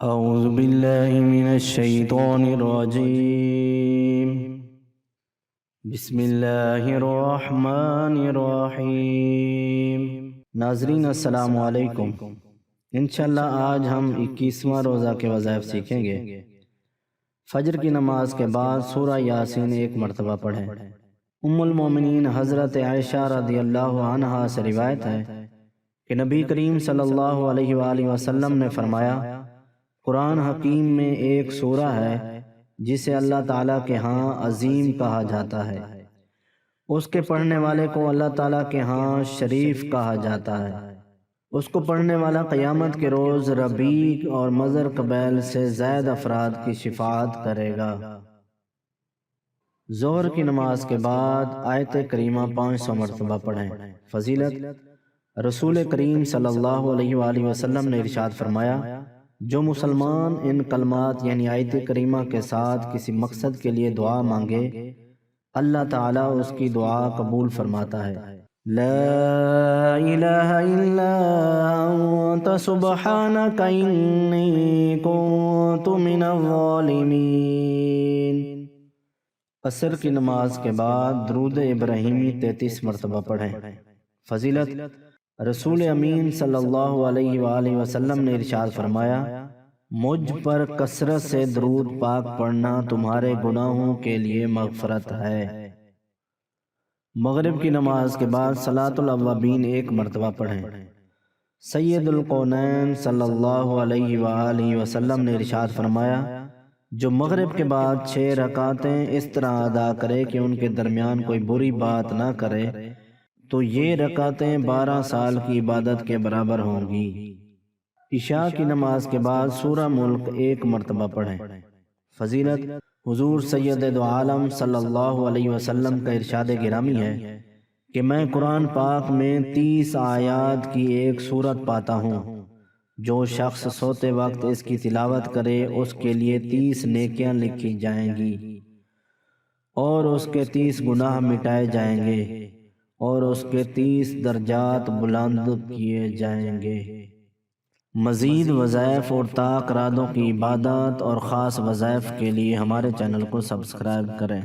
اعوذ باللہ من الشیطان الرجیم بسم اللہ الرحمن الرحیم۔ ناظرین السلام علیکم۔ انشاءاللہ آج ہم 21واں روزہ کے وظائف سیکھیں گے۔ فجر کی نماز کے بعد سورہ یاسین ایک مرتبہ پڑھیں۔ ام المومنین حضرت عائشہ رضی اللہ عنہا سے روایت ہے کہ نبی کریم صلی اللہ علیہ وآلہ وسلم نے فرمایا، قرآن حکیم میں ایک سورہ ہے جسے اللہ تعالیٰ کے ہاں عظیم کہا جاتا ہے، اس کے پڑھنے والے کو اللہ تعالیٰ کے ہاں شریف کہا جاتا ہے، اس کو پڑھنے والا قیامت کے روز ربیع اور مضر قبیل سے زائد افراد کی شفاعت کرے گا۔ ظہر کی نماز کے بعد آیت کریمہ 500 مرتبہ پڑھیں۔ فضیلت، رسول کریم صلی اللہ علیہ وآلہ وسلم نے ارشاد فرمایا، جو مسلمان ان کلمات یعنی آیت کریمہ کے ساتھ کسی مقصد کے لیے دعا مانگے، اللہ تعالیٰ اس کی دعا قبول فرماتا ہے۔ لا الہ الا انت سبحانک انی کنت من الظالمین۔ عصر کی نماز کے بعد درود ابراہیمی 33 مرتبہ پڑھیں۔ فضیلت، رسول امین صلی اللہ علیہ وآلہ وسلم نے ارشاد فرمایا، مجھ پر کثرت سے درود پاک پڑھنا تمہارے گناہوں کے لیے مغفرت ہے۔ مغرب کی نماز کے بعد صلاۃ الاوابین ایک مرتبہ پڑھیں۔ سید القونین صلی اللہ علیہ وآلہ وسلم نے ارشاد فرمایا، جو مغرب کے بعد 6 رکعتیں اس طرح ادا کرے کہ ان کے درمیان کوئی بری بات نہ کرے تو یہ رکعتیں 12 سال کی عبادت کے برابر ہوں گی۔ عشاء کی نماز کے بعد سورہ ملک ایک مرتبہ پڑھیں۔ فضیلت، حضور سید دو عالم صلی اللہ علیہ وسلم کا ارشاد گرامی ہے کہ میں قرآن پاک میں 30 آیات کی ایک سورت پاتا ہوں، جو شخص سوتے وقت اس کی تلاوت کرے اس کے لیے 30 نیکیاں لکھی جائیں گی اور اس کے 30 گناہ مٹائے جائیں گے اور اس کے 30 درجات بلند کیے جائیں گے۔ مزید وظائف اور طاق راتوں کی عبادات اور خاص وظائف کے لیے ہمارے چینل کو سبسکرائب کریں۔